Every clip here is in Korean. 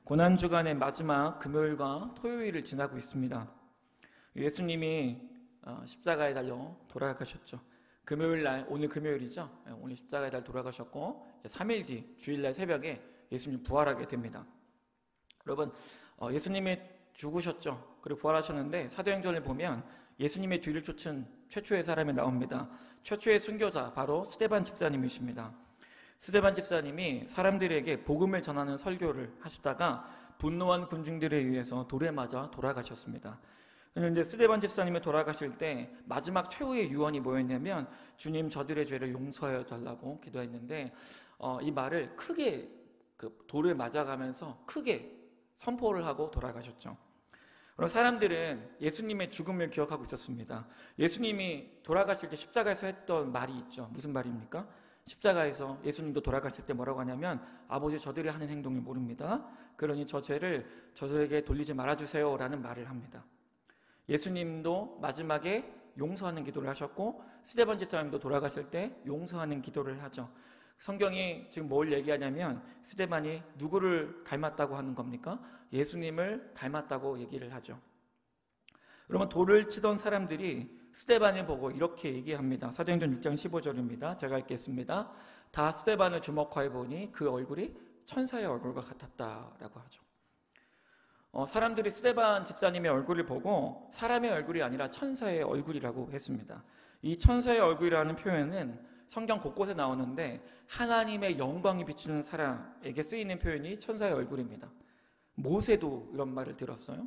고난주간의 마지막 금요일과 토요일을 지나고 있습니다. 예수님이 십자가에 달려 돌아가셨죠. 금요일날, 오늘 금요일이죠. 오늘 십자가에 달려 돌아가셨고 3일 뒤 주일날 새벽에 예수님 부활하게 됩니다. 여러분, 예수님이 죽으셨죠. 그리고 부활하셨는데 사도행전을 보면 예수님의 뒤를 쫓은 최초의 사람이 나옵니다. 최초의 순교자, 바로 스데반 집사님이십니다. 스데반 집사님이 사람들에게 복음을 전하는 설교를 하시다가 분노한 군중들에 의해서 돌에 맞아 돌아가셨습니다. 그런데 스데반 집사님이 돌아가실 때 마지막 최후의 유언이 뭐였냐면, 주님, 저들의 죄를 용서해 달라고 기도했는데 이 말을 크게 돌에 맞아가면서 크게 선포를 하고 돌아가셨죠. 그럼 사람들은 예수님의 죽음을 기억하고 있었습니다. 예수님이 돌아가실 때 십자가에서 했던 말이 있죠. 무슨 말입니까? 십자가에서 예수님도 돌아가실 때 뭐라고 하냐면, 아버지, 저들이 하는 행동을 모릅니다. 그러니 저 죄를 저들에게 돌리지 말아주세요 라는 말을 합니다. 예수님도 마지막에 용서하는 기도를 하셨고, 스데반 집사님도 돌아가실 때 용서하는 기도를 하죠. 성경이 지금 뭘 얘기하냐면, 스데반이 누구를 닮았다고 하는 겁니까? 예수님을 닮았다고 얘기를 하죠. 그러면 돌을 치던 사람들이 스데반을 보고 이렇게 얘기합니다. 사도행전 6장 15절입니다. 제가 읽겠습니다. 다 스데반을 주목하여 보니 그 얼굴이 천사의 얼굴과 같았다라고 하죠. 사람들이 스데반 집사님의 얼굴을 보고 사람의 얼굴이 아니라 천사의 얼굴이라고 했습니다. 이 천사의 얼굴이라는 표현은 성경 곳곳에 나오는데 하나님의 영광이 비추는 사람에게 쓰이는 표현이 천사의 얼굴입니다. 모세도 이런 말을 들었어요.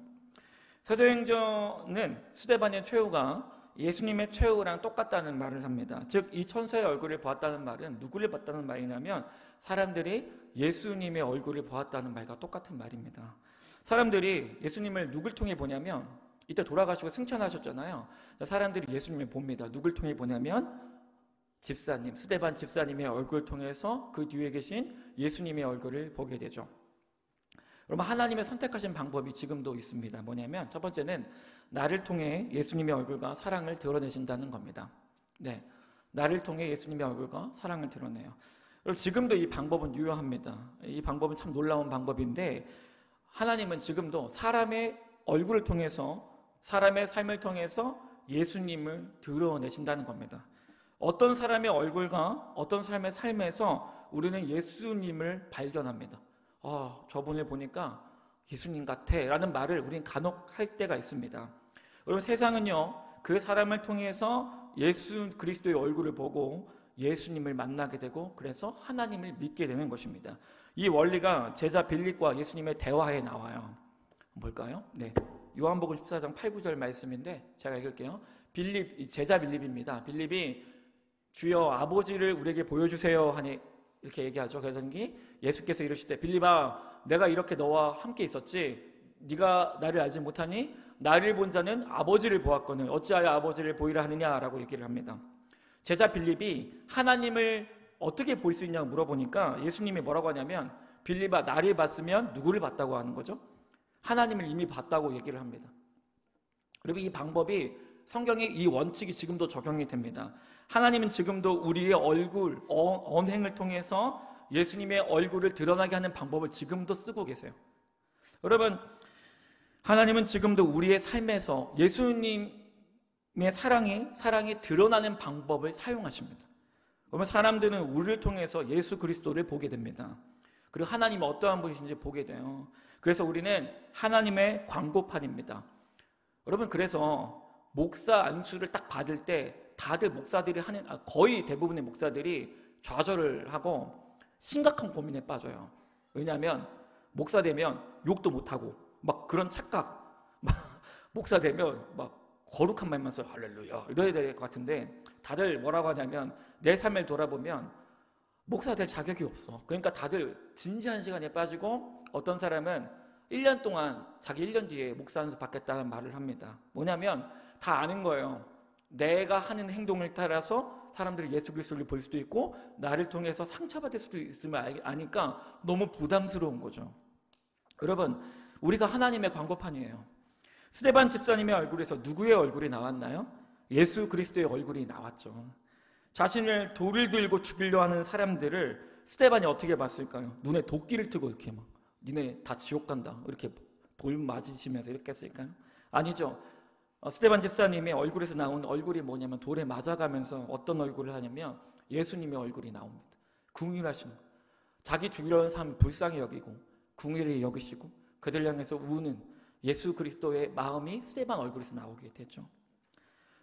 사도행전은 스데반의 최후가 예수님의 최후랑 똑같다는 말을 합니다. 즉, 이 천사의 얼굴을 보았다는 말은 누구를 봤다는 말이냐면, 사람들이 예수님의 얼굴을 보았다는 말과 똑같은 말입니다. 사람들이 예수님을 누굴 통해 보냐면, 이때 돌아가시고 승천하셨잖아요. 사람들이 예수님을 봅니다. 누굴 통해 보냐면 집사님, 스데반 집사님의 얼굴을 통해서 그 뒤에 계신 예수님의 얼굴을 보게 되죠. 그러면 하나님의 선택하신 방법이 지금도 있습니다. 뭐냐면, 첫 번째는 나를 통해 예수님의 얼굴과 사랑을 드러내신다는 겁니다. 네, 나를 통해 예수님의 얼굴과 사랑을 드러내요. 그리고 지금도 이 방법은 유효합니다. 이 방법은 참 놀라운 방법인데, 하나님은 지금도 사람의 얼굴을 통해서, 사람의 삶을 통해서 예수님을 드러내신다는 겁니다. 어떤 사람의 얼굴과 어떤 사람의 삶에서 우리는 예수님을 발견합니다. 저분을 보니까 예수님 같아 라는 말을 우리는 간혹 할 때가 있습니다. 그리고 세상은요, 그 사람을 통해서 예수 그리스도의 얼굴을 보고 예수님을 만나게 되고, 그래서 하나님을 믿게 되는 것입니다. 이 원리가 제자 빌립과 예수님의 대화에 나와요. 뭘까요? 네, 요한복음 14장 8, 9절 말씀인데 제가 읽을게요. 제자 빌립입니다. 빌립이 주여 아버지를 우리에게 보여주세요 하니 이렇게 얘기하죠. 그러더니 예수께서 이러시되, 빌립아, 내가 이렇게 너와 함께 있었지 네가 나를 알지 못하니 나를 본 자는 아버지를 보았거늘 어찌하여 아버지를 보이라 하느냐라고 얘기를 합니다. 제자 빌립이 하나님을 어떻게 볼 수 있냐고 물어보니까 예수님이 뭐라고 하냐면, 빌립아, 나를 봤으면 누구를 봤다고 하는 거죠? 하나님을 이미 봤다고 얘기를 합니다. 그리고 이 방법이, 성경의 이 원칙이 지금도 적용이 됩니다. 하나님은 지금도 우리의 얼굴, 언행을 통해서 예수님의 얼굴을 드러나게 하는 방법을 지금도 쓰고 계세요. 여러분, 하나님은 지금도 우리의 삶에서 예수님의 사랑이 드러나는 방법을 사용하십니다. 그러면 사람들은 우리를 통해서 예수 그리스도를 보게 됩니다. 그리고 하나님이 어떠한 분이신지 보게 돼요. 그래서 우리는 하나님의 광고판입니다. 여러분, 그래서 목사 안수를 딱 받을 때 다들 목사들이 거의 대부분의 목사들이 좌절을 하고 심각한 고민에 빠져요. 왜냐하면 목사 되면 욕도 못하고 막 그런 착각, 목사 되면 막 거룩한 말만 써요. 할렐루야 이래야 될 것 같은데, 다들 뭐라고 하냐면, 내 삶을 돌아보면 목사 될 자격이 없어. 그러니까 다들 진지한 시간에 빠지고, 어떤 사람은 1년 동안 자기 1년 뒤에 목사 안수 받겠다는 말을 합니다. 뭐냐면 다 아는 거예요. 내가 하는 행동을 따라서 사람들이 예수 그리스도를 볼 수도 있고 나를 통해서 상처받을 수도 있음을 아니까 너무 부담스러운 거죠. 여러분, 우리가 하나님의 광고판이에요. 스데반 집사님의 얼굴에서 누구의 얼굴이 나왔나요? 예수 그리스도의 얼굴이 나왔죠. 자신을 돌을 들고 죽이려 하는 사람들을 스데반이 어떻게 봤을까요? 눈에 도끼를 트고 이렇게 막 니네 다 지옥 간다. 이렇게 돌 맞으시면서 이렇게 했을까요? 아니죠. 스테반 집사님의 얼굴에서 나온 얼굴이 뭐냐면 돌에 맞아가면서 어떤 얼굴을 하냐면 예수님의 얼굴이 나옵니다. 궁휼하신 거. 자기 죽이려는 사람을 불쌍히 여기고 궁휼히 여기시고 그들 향해서 우는 예수 그리스도의 마음이 스테반 얼굴에서 나오게 됐죠.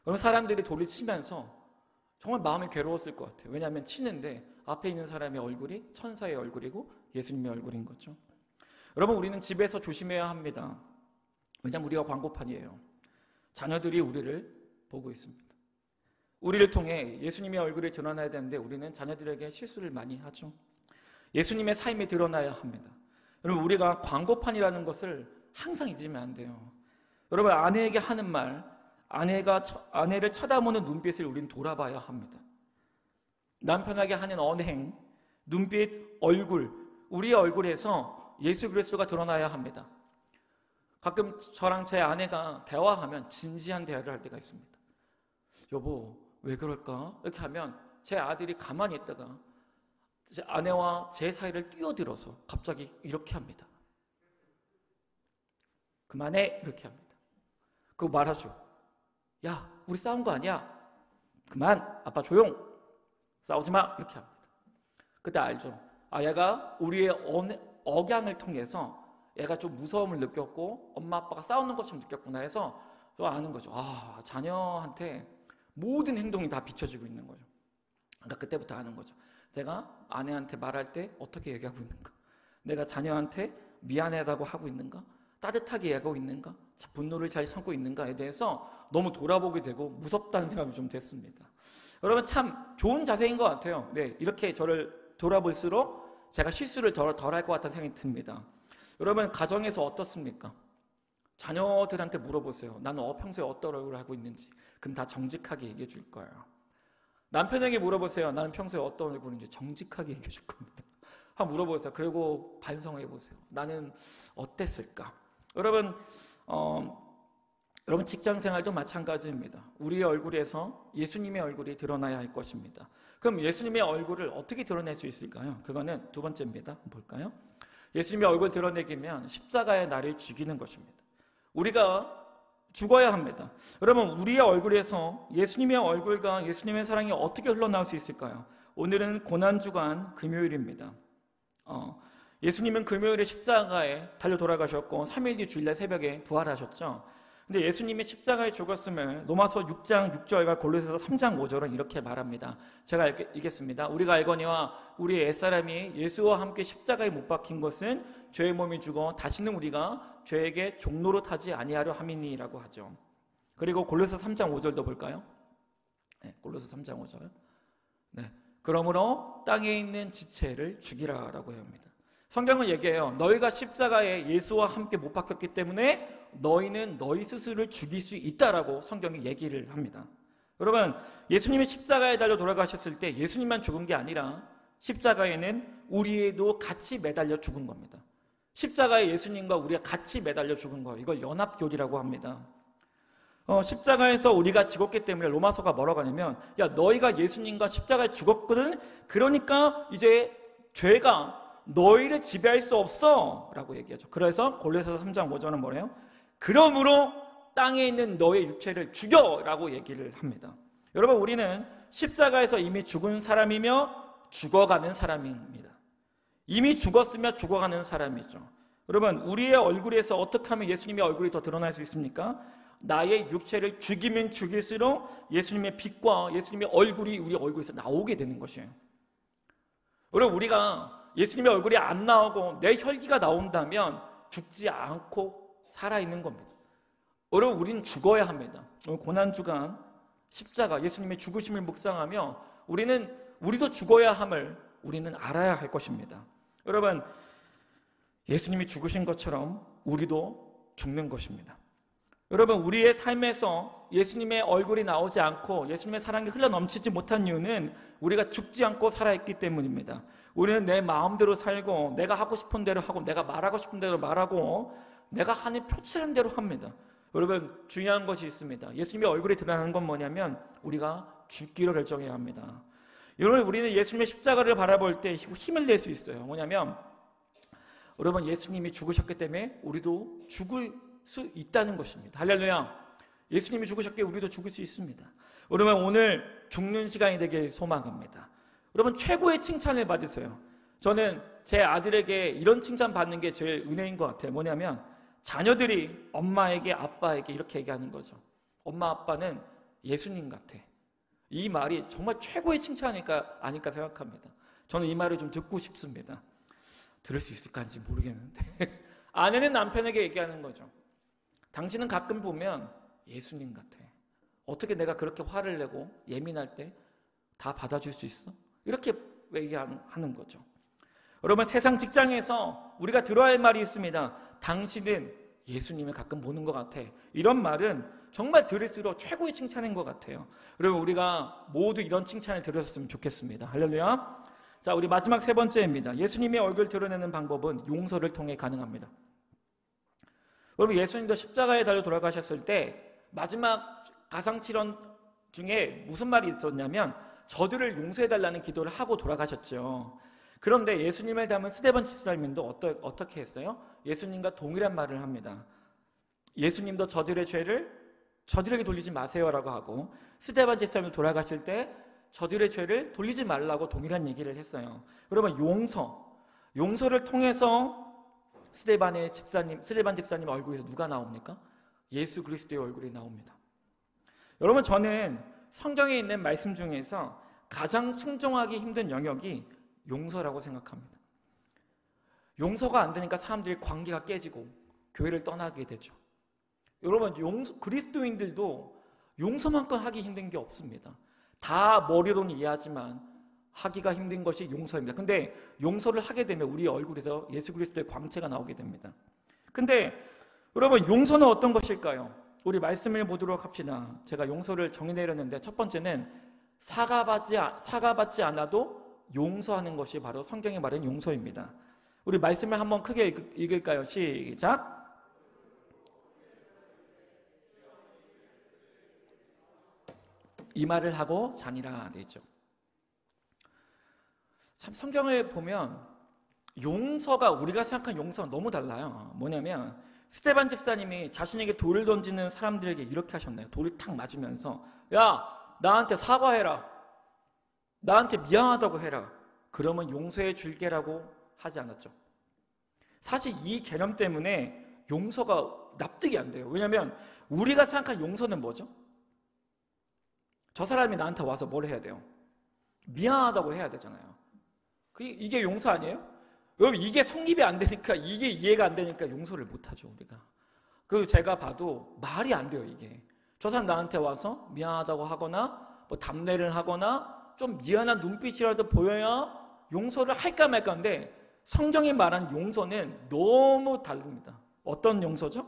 그럼 사람들이 돌을 치면서 정말 마음이 괴로웠을 것 같아요. 왜냐하면 치는데 앞에 있는 사람의 얼굴이 천사의 얼굴이고 예수님의 얼굴인 거죠. 여러분, 우리는 집에서 조심해야 합니다. 왜냐하면 우리가 광고판이에요. 자녀들이 우리를 보고 있습니다. 우리를 통해 예수님의 얼굴이 드러나야 되는데 우리는 자녀들에게 실수를 많이 하죠. 예수님의 삶이 드러나야 합니다. 여러분, 우리가 광고판이라는 것을 항상 잊으면 안 돼요. 여러분, 아내에게 하는 말, 아내가 아내를 쳐다보는 눈빛을 우리는 돌아봐야 합니다. 남편에게 하는 언행, 눈빛, 얼굴, 우리의 얼굴에서 예수 그리스도가 드러나야 합니다. 가끔 저랑 제 아내가 대화하면 진지한 대화를 할 때가 있습니다. 여보, 왜 그럴까? 이렇게 하면 제 아들이 가만히 있다가 제 아내와 제 사이를 끼어들어서 갑자기 이렇게 합니다. 그만해! 이렇게 합니다. 그거 말하죠. 야, 우리 싸운 거 아니야? 그만! 아빠 조용! 싸우지 마! 이렇게 합니다. 그때 알죠. 얘가 우리의 억양을 통해서 얘가 좀 무서움을 느꼈고 엄마 아빠가 싸우는 것처럼 느꼈구나 해서 또 아는 거죠. 자녀한테 모든 행동이 다 비춰지고 있는 거죠. 그러니까 그때부터 아는 거죠. 제가 아내한테 말할 때 어떻게 얘기하고 있는가? 내가 자녀한테 미안하다고 하고 있는가? 따뜻하게 얘기하고 있는가? 분노를 잘 참고 있는가에 대해서 너무 돌아보게 되고 무섭다는 생각이 좀 됐습니다. 여러분, 참 좋은 자세인 것 같아요. 네, 이렇게 저를 돌아볼수록 제가 실수를 덜 할 것 같다는 생각이 듭니다. 여러분, 가정에서 어떻습니까? 자녀들한테 물어보세요. 나는 평소에 어떤 얼굴을 하고 있는지. 그럼 다 정직하게 얘기해 줄 거예요. 남편에게 물어보세요. 나는 평소에 어떤 얼굴인지 정직하게 얘기해 줄 겁니다. 한번 물어보세요. 그리고 반성해 보세요. 나는 어땠을까? 여러분, 여러분 직장 생활도 마찬가지입니다. 우리의 얼굴에서 예수님의 얼굴이 드러나야 할 것입니다. 그럼 예수님의 얼굴을 어떻게 드러낼 수 있을까요? 그거는 두 번째입니다. 볼까요? 예수님의 얼굴 드러내기면 십자가에 나를 죽이는 것입니다. 우리가 죽어야 합니다. 여러분, 우리의 얼굴에서 예수님의 얼굴과 예수님의 사랑이 어떻게 흘러나올 수 있을까요? 오늘은 고난주간 금요일입니다. 예수님은 금요일에 십자가에 달려 돌아가셨고 3일 뒤 주일날 새벽에 부활하셨죠. 근데 예수님이 십자가에 죽었음을 로마서 6장 6절과 골로새서 3장 5절은 이렇게 말합니다. 제가 읽겠습니다. 우리가 알거니와 우리의 옛사람이 예수와 함께 십자가에 못 박힌 것은 죄의 몸이 죽어 다시는 우리가 죄에게 종로로 타지 아니하려 함이니라고 하죠. 그리고 골로새서 3장 5절도 볼까요? 네, 골로새서 3장 5절. 네, 그러므로 땅에 있는 지체를 죽이라라고 합니다. 성경은 얘기해요. 너희가 십자가에 예수와 함께 못 박혔기 때문에 너희는 너희 스스로를 죽일 수 있다라고 성경이 얘기를 합니다. 여러분, 예수님이 십자가에 달려 돌아가셨을 때 예수님만 죽은 게 아니라 십자가에는 우리도 같이 매달려 죽은 겁니다. 십자가에 예수님과 우리가 같이 매달려 죽은 거예요. 이걸 연합교리라고 합니다. 십자가에서 우리가 죽었기 때문에 로마서가 뭐라고 하냐면, 야, 너희가 예수님과 십자가에 죽었거든. 그러니까 이제 죄가 너희를 지배할 수 없어 라고 얘기하죠. 그래서 골로새서 3장 5절은 뭐래요? 그러므로 땅에 있는 너의 육체를 죽여 라고 얘기를 합니다. 여러분, 우리는 십자가에서 이미 죽은 사람이며 죽어가는 사람입니다. 이미 죽었으며 죽어가는 사람이죠. 여러분, 우리의 얼굴에서 어떻게 하면 예수님의 얼굴이 더 드러날 수 있습니까? 나의 육체를 죽이면 죽일수록 예수님의 빛과 예수님의 얼굴이 우리 얼굴에서 나오게 되는 것이에요. 여러분, 우리가 예수님의 얼굴이 안 나오고 내 혈기가 나온다면 죽지 않고 살아있는 겁니다. 여러분, 우리는 죽어야 합니다. 고난주간 십자가 예수님의 죽으심을 묵상하며 우리도 죽어야 함을 우리는 알아야 할 것입니다. 여러분, 예수님이 죽으신 것처럼 우리도 죽는 것입니다. 여러분, 우리의 삶에서 예수님의 얼굴이 나오지 않고 예수님의 사랑이 흘러넘치지 못한 이유는 우리가 죽지 않고 살아있기 때문입니다. 우리는 내 마음대로 살고 내가 하고 싶은 대로 하고 내가 말하고 싶은 대로 말하고 내가 하는 표출한 대로 합니다. 여러분, 중요한 것이 있습니다. 예수님의 얼굴이 드러나는 건 뭐냐면 우리가 죽기로 결정해야 합니다. 여러분, 우리는 예수님의 십자가를 바라볼 때 힘을 낼 수 있어요. 뭐냐면 여러분, 예수님이 죽으셨기 때문에 우리도 죽을 수 있다는 것입니다. 할렐루야. 예수님이 죽으셨기에 우리도 죽을 수 있습니다. 여러분, 오늘 죽는 시간이 되길 소망합니다. 여러분, 최고의 칭찬을 받으세요. 저는 제 아들에게 이런 칭찬 받는 게 제일 은혜인 것 같아요. 뭐냐면 자녀들이 엄마에게 아빠에게 이렇게 얘기하는 거죠. 엄마 아빠는 예수님 같아. 이 말이 정말 최고의 칭찬이니까 아닐까 생각합니다. 저는 이 말을 좀 듣고 싶습니다. 들을 수 있을까인지 모르겠는데 아내는 남편에게 얘기하는 거죠. 당신은 가끔 보면 예수님 같아. 어떻게 내가 그렇게 화를 내고 예민할 때 다 받아줄 수 있어? 이렇게 얘기하는 거죠. 여러분, 세상 직장에서 우리가 들어야 할 말이 있습니다. 당신은 예수님을 가끔 보는 것 같아. 이런 말은 정말 들을수록 최고의 칭찬인 것 같아요. 여러분, 우리가 모두 이런 칭찬을 들었으면 좋겠습니다. 할렐루야. 자, 우리 마지막 세 번째입니다. 예수님의 얼굴 드러내는 방법은 용서를 통해 가능합니다. 여러분, 예수님도 십자가에 달려 돌아가셨을 때 마지막 가상칠언 중에 무슨 말이 있었냐면 저들을 용서해달라는 기도를 하고 돌아가셨죠. 그런데 예수님을 닮은 스데반 집사님도 어떻게 했어요? 예수님과 동일한 말을 합니다. 예수님도 저들의 죄를 저들에게 돌리지 마세요라고 하고, 스데반 집사님도 돌아가실 때 저들의 죄를 돌리지 말라고 동일한 얘기를 했어요. 여러분, 용서를 통해서 스데반 집사님 얼굴에서 누가 나옵니까? 예수 그리스도의 얼굴이 나옵니다. 여러분, 저는 성경에 있는 말씀 중에서 가장 순종하기 힘든 영역이 용서라고 생각합니다. 용서가 안 되니까 사람들이 관계가 깨지고 교회를 떠나게 되죠. 여러분, 그리스도인들도 용서만큼 하기 힘든 게 없습니다. 다 머리로는 이해하지만 하기가 힘든 것이 용서입니다. 근데 용서를 하게 되면 우리 얼굴에서 예수 그리스도의 광채가 나오게 됩니다. 근데 여러분, 용서는 어떤 것일까요? 우리 말씀을 보도록 합시다. 제가 용서를 정의내렸는데 첫 번째는 사과받지 않아도 용서하는 것이 바로 성경이 말하는 용서입니다. 우리 말씀을 한번 크게 읽을까요? 시작. 이 말을 하고 자니라 되죠. 참, 성경을 보면 용서가 우리가 생각한 용서가 너무 달라요. 뭐냐면 스데반 집사님이 자신에게 돌을 던지는 사람들에게 이렇게 하셨나요? 돌을 탁 맞으면서 야, 나한테 사과해라. 나한테 미안하다고 해라. 그러면 용서해 줄게라고 하지 않았죠. 사실 이 개념 때문에 용서가 납득이 안 돼요. 왜냐하면 우리가 생각한 용서는 뭐죠? 저 사람이 나한테 와서 뭘 해야 돼요? 미안하다고 해야 되잖아요. 이게 용서 아니에요? 여러분, 이게 성립이 안 되니까, 이게 이해가 안 되니까 용서를 못 하죠, 우리가. 제가 봐도 말이 안 돼요, 이게. 저 사람 나한테 와서 미안하다고 하거나, 뭐 답례를 하거나, 좀 미안한 눈빛이라도 보여야 용서를 할까 말까 하는데, 성경이 말한 용서는 너무 다릅니다. 어떤 용서죠?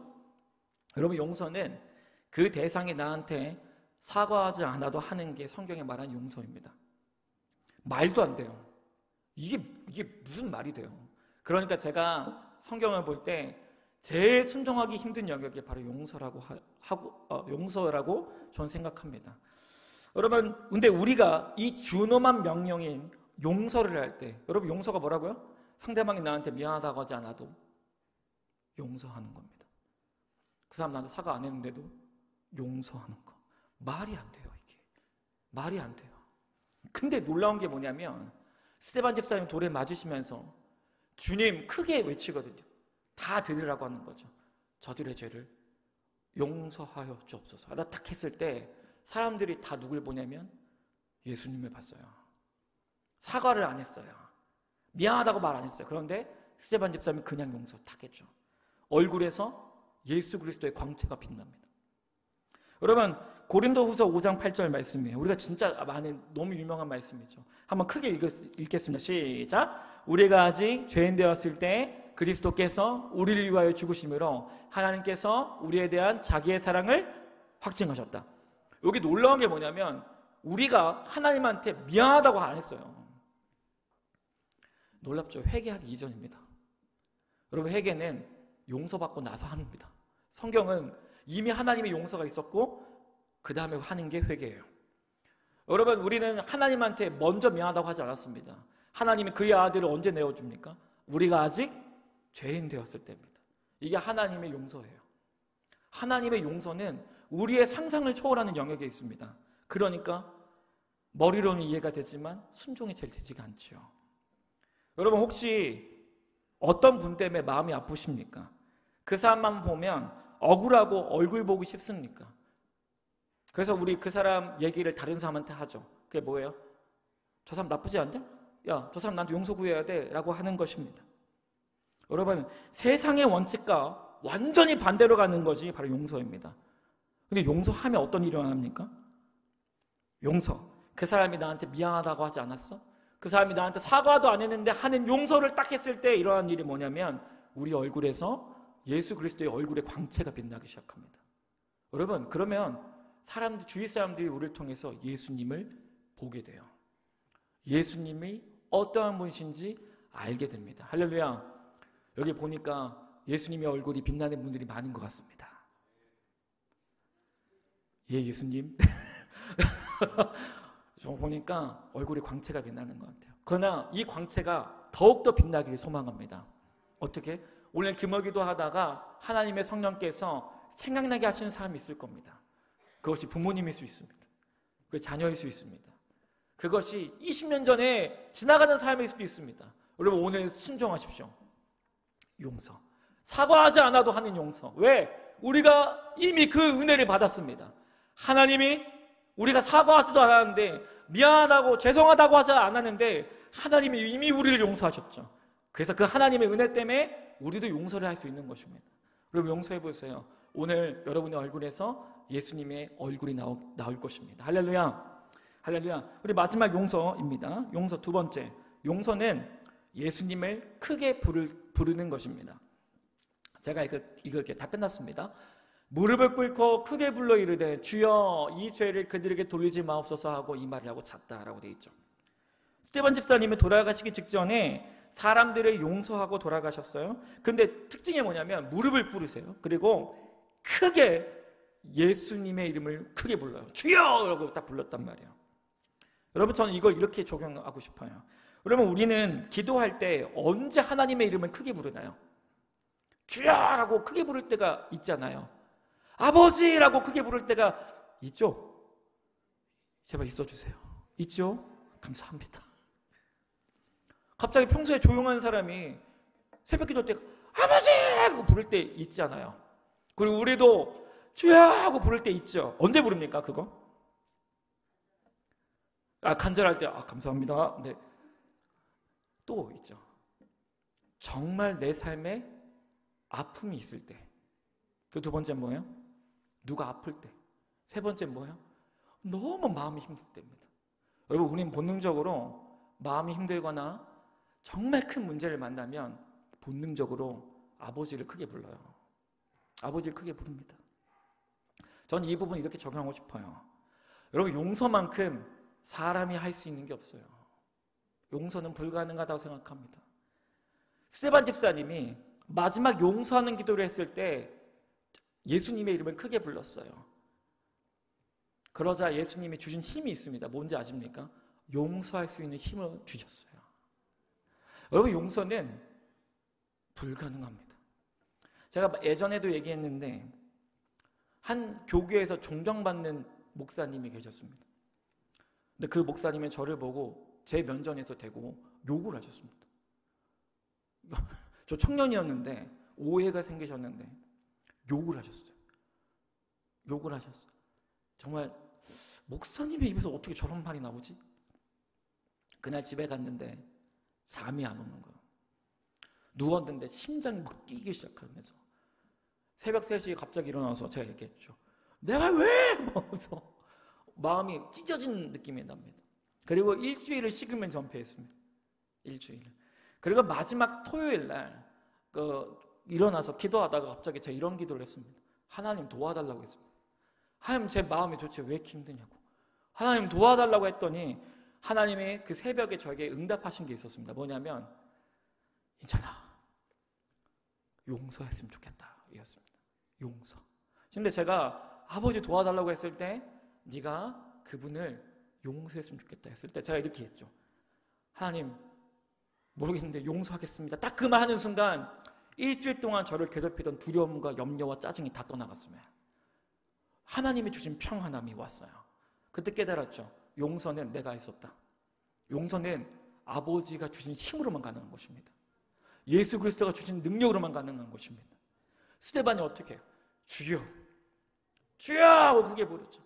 여러분, 용서는 그 대상이 나한테 사과하지 않아도 하는 게 성경이 말한 용서입니다. 말도 안 돼요. 이게 무슨 말이 돼요? 그러니까 제가 성경을 볼 때 제일 순종하기 힘든 영역이 바로 용서라고 저는 생각합니다. 여러분, 근데 우리가 이 준엄한 명령인 용서를 할 때, 여러분, 용서가 뭐라고요? 상대방이 나한테 미안하다고 하지 않아도 용서하는 겁니다. 그 사람 나한테 사과 안 했는데도 용서하는 거. 말이 안 돼요, 이게. 말이 안 돼요. 근데 놀라운 게 뭐냐면 스데반 집사님 돌에 맞으시면서 주님 크게 외치거든요. 다 들으라고 하는 거죠. 저들의 죄를 용서하여 주옵소서. 나 딱 했을 때 사람들이 다 누굴 보냐면 예수님을 봤어요. 사과를 안 했어요. 미안하다고 말 안 했어요. 그런데 스데반 집사님이 그냥 용서 딱 했죠. 얼굴에서 예수 그리스도의 광채가 빛납니다. 여러분, 고린도후서 5장 8절 말씀이에요. 우리가 진짜 많은 너무 유명한 말씀이죠. 한번 크게 읽겠습니다. 시작. 우리가 아직 죄인 되었을 때 그리스도께서 우리를 위하여 죽으심으로 하나님께서 우리에 대한 자기의 사랑을 확증하셨다. 여기 놀라운 게 뭐냐면 우리가 하나님한테 미안하다고 안 했어요. 놀랍죠? 회개하기 이전입니다. 여러분, 회개는 용서받고 나서 합니다. 성경은 이미 하나님의 용서가 있었고 그 다음에 하는 게 회개예요. 여러분, 우리는 하나님한테 먼저 미안하다고 하지 않았습니다. 하나님이 그의 아들을 언제 내어줍니까? 우리가 아직 죄인 되었을 때입니다. 이게 하나님의 용서예요. 하나님의 용서는 우리의 상상을 초월하는 영역에 있습니다. 그러니까 머리로는 이해가 되지만 순종이 잘 되지가 않죠. 여러분 혹시 어떤 분 때문에 마음이 아프십니까? 그 사람만 보면 억울하고 얼굴 보기 쉽습니까? 그래서 우리 그 사람 얘기를 다른 사람한테 하죠. 그게 뭐예요? 저 사람 나쁘지 않냐? 야, 저 사람 나한테 용서 구해야 돼 라고 하는 것입니다. 여러분 세상의 원칙과 완전히 반대로 가는 것이 바로 용서입니다. 근데 용서하면 어떤 일이 일어납니까? 용서. 그 사람이 나한테 미안하다고 하지 않았어? 그 사람이 나한테 사과도 안 했는데 하는 용서를 딱 했을 때 일어난 일이 뭐냐면 우리 얼굴에서 예수 그리스도의 얼굴의 광채가 빛나기 시작합니다. 여러분 그러면 주위 사람들이 우리를 통해서 예수님을 보게 돼요. 예수님이 어떠한 분이신지 알게 됩니다. 할렐루야. 여기 보니까 예수님의 얼굴이 빛나는 분들이 많은 것 같습니다. 예, 예수님. 저 보니까 얼굴에 광채가 빛나는 것 같아요. 그러나 이 광채가 더욱더 빛나기를 소망합니다. 어떻게? 오늘 기머기도 하다가 하나님의 성령께서 생각나게 하시는 사람이 있을 겁니다. 그것이 부모님일 수 있습니다. 그것이 자녀일 수 있습니다. 그것이 20년 전에 지나가는 삶일 수도 있습니다. 여러분 오늘 순종하십시오. 용서. 사과하지 않아도 하는 용서. 왜? 우리가 이미 그 은혜를 받았습니다. 하나님이 우리가 사과하지도 않았는데 미안하다고 죄송하다고 하지 않았는데 하나님이 이미 우리를 용서하셨죠. 그래서 그 하나님의 은혜 때문에 우리도 용서를 할 수 있는 것입니다. 여러분 용서해 보세요. 오늘 여러분의 얼굴에서 예수님의 얼굴이 나올 것입니다. 할렐루야. 할렐루야. 우리 마지막 용서입니다. 용서 두 번째. 용서는 예수님을 크게 부르는 것입니다. 제가 이거 이렇게 다 끝났습니다. 무릎을 꿇고 크게 불러 이르되 주여 이 죄를 그들에게 돌리지 마옵소서 하고 이 말을 하고 잤다라고 되어 있죠. 스데반 집사님이 돌아가시기 직전에 사람들을 용서하고 돌아가셨어요. 근데 특징이 뭐냐면 무릎을 꿇으세요. 그리고 크게 예수님의 이름을 크게 불러요. 주여! 라고 딱 불렀단 말이에요. 여러분 저는 이걸 이렇게 적용하고 싶어요. 그러면 우리는 기도할 때 언제 하나님의 이름을 크게 부르나요? 주여라고 크게 부를 때가 있잖아요. 아버지라고 크게 부를 때가 있죠? 제발 있어주세요. 있죠? 감사합니다. 갑자기 평소에 조용한 사람이 새벽 기도 때 아버지! 하고 부를 때 있잖아요. 그리고 우리도 주여! 하고 부를 때 있죠. 언제 부릅니까 그거? 간절할 때 감사합니다. 네. 또 있죠. 정말 내 삶에 아픔이 있을 때. 그 두 번째는 뭐예요? 누가 아플 때. 세 번째는 뭐예요? 너무 마음이 힘들 때입니다. 여러분 우리는 본능적으로 마음이 힘들거나 정말 큰 문제를 만나면 본능적으로 아버지를 크게 불러요. 아버지를 크게 부릅니다. 저는 이 부분 이렇게 적용하고 싶어요. 여러분 용서만큼 사람이 할 수 있는 게 없어요. 용서는 불가능하다고 생각합니다. 스데반 집사님이 마지막 용서하는 기도를 했을 때 예수님의 이름을 크게 불렀어요. 그러자 예수님이 주신 힘이 있습니다. 뭔지 아십니까? 용서할 수 있는 힘을 주셨어요. 여러분 용서는 불가능합니다. 제가 예전에도 얘기했는데 한 교회에서 존경받는 목사님이 계셨습니다. 근데 그 목사님은 저를 보고 제 면전에서 대고 욕을 하셨습니다. 저 청년이었는데 오해가 생기셨는데 욕을 하셨어요. 욕을 하셨어요. 정말 목사님의 입에서 어떻게 저런 말이 나오지? 그날 집에 갔는데 잠이 안 오는 거예요. 누웠는데 심장이 막 뛰기 시작하면서 새벽 3시에 갑자기 일어나서 제가 얘기했죠. 내가 왜? 하면서 마음이 찢어진 느낌이 납니다. 그리고 일주일을 식으면 전폐했습니다. 일주일을. 그리고 마지막 토요일 날 일어나서 기도하다가 갑자기 제가 이런 기도를 했습니다. 하나님 도와달라고 했습니다. 하나님 제 마음이 도대체 왜 이렇게 힘드냐고. 하나님 도와달라고 했더니 하나님이 그 새벽에 저에게 응답하신 게 있었습니다. 뭐냐면 괜찮아. 용서했으면 좋겠다. 이었습니다. 용서. 근데 제가 아버지 도와달라고 했을 때 네가 그분을 용서했으면 좋겠다 했을 때 제가 이렇게 했죠. 하나님 모르겠는데 용서하겠습니다. 딱 그 말 하는 순간 일주일 동안 저를 괴롭히던 두려움과 염려와 짜증이 다 떠나갔으면 하나님이 주신 평안함이 왔어요. 그때 깨달았죠. 용서는 내가 할 수 없다. 용서는 아버지가 주신 힘으로만 가능한 것입니다. 예수 그리스도가 주신 능력으로만 가능한 것입니다. 스데반이 어떻게 해요? 주여, 주여 하고 크게 부르죠.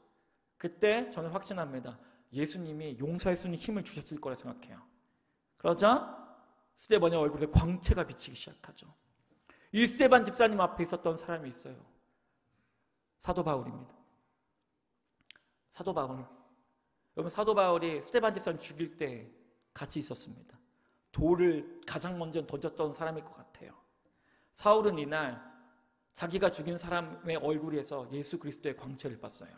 그때 저는 확신합니다. 예수님이 용서할 수 있는 힘을 주셨을 거라 생각해요. 그러자 스데반의 얼굴에 광채가 비치기 시작하죠. 이 스데반 집사님 앞에 있었던 사람이 있어요. 사도 바울입니다. 사도 바울. 여러분, 사도 바울이 스데반 집사님 죽일 때 같이 있었습니다. 돌을 가장 먼저 던졌던 사람일 것 같아요. 사울은 이날 자기가 죽인 사람의 얼굴에서 예수 그리스도의 광채를 봤어요.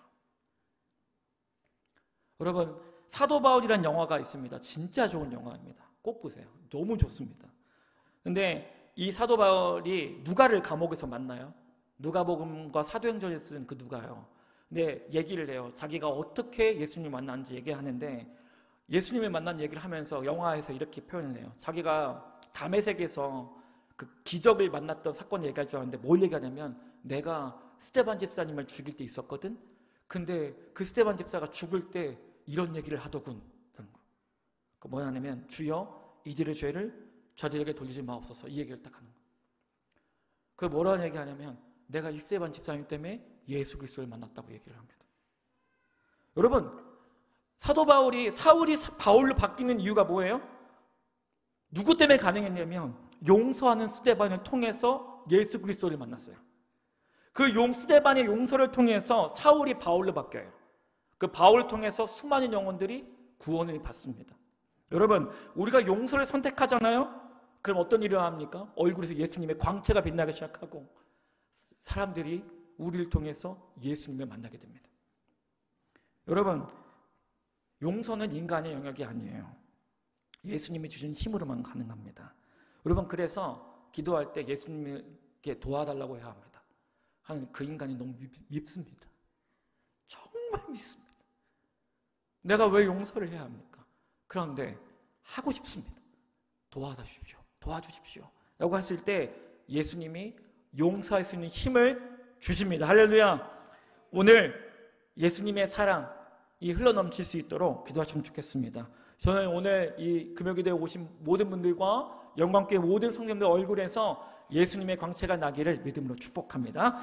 여러분, 사도 바울이라는 영화가 있습니다. 진짜 좋은 영화입니다. 꼭 보세요. 너무 좋습니다. 근데 이 사도 바울이 누가를 감옥에서 만나요. 누가복음과 사도행전에 쓴 그 누가요. 근데 얘기를 해요. 자기가 어떻게 예수님을 만났는지 얘기하는데, 예수님을 만난 얘기를 하면서 영화에서 이렇게 표현을 해요. 자기가 다메섹에서 그 기적을 만났던 사건을 얘기할 줄 알았는데 뭘 얘기하냐면, 내가 스데반 집사님을 죽일 때 있었거든. 근데 그 스데반 집사가 죽을 때 이런 얘기를 하더군. 그 뭐냐면, 주여 이들의 죄를 저들에게 돌리지 마옵소서. 이 얘기를 딱 하는 거예요. 그 뭐라는 얘기하냐면, 내가 이 스데반 집사님 때문에 예수 그리스도를 만났다고 얘기를 합니다. 여러분, 사도 바울이 사울이 바울로 바뀌는 이유가 뭐예요? 누구 때문에 가능했냐면 용서하는 스데반을 통해서 예수 그리스도를 만났어요. 그 스데반의 용서를 통해서 사울이 바울로 바뀌어요. 그 바울을 통해서 수많은 영혼들이 구원을 받습니다. 여러분, 우리가 용서를 선택하잖아요? 그럼 어떤 일이 합니까? 얼굴에서 예수님의 광채가 빛나기 시작하고 사람들이 우리를 통해서 예수님을 만나게 됩니다. 여러분, 용서는 인간의 영역이 아니에요. 예수님이 주신 힘으로만 가능합니다. 여러분, 그래서 기도할 때 예수님에게 도와달라고 해야 합니다. 하나님, 그 인간이 너무 밉습니다. 정말 밉습니다. 내가 왜 용서를 해야 합니까? 그런데 하고 싶습니다. 도와주십시오. 도와주십시오. 라고 했을 때 예수님이 용서할 수 있는 힘을 주십니다. 할렐루야. 오늘 예수님의 사랑이 흘러넘칠 수 있도록 기도하시면 좋겠습니다. 저는 오늘 이 금요기도에 오신 모든 분들과 영광교회 모든 성도님들 얼굴에서 예수님의 광채가 나기를 믿음으로 축복합니다.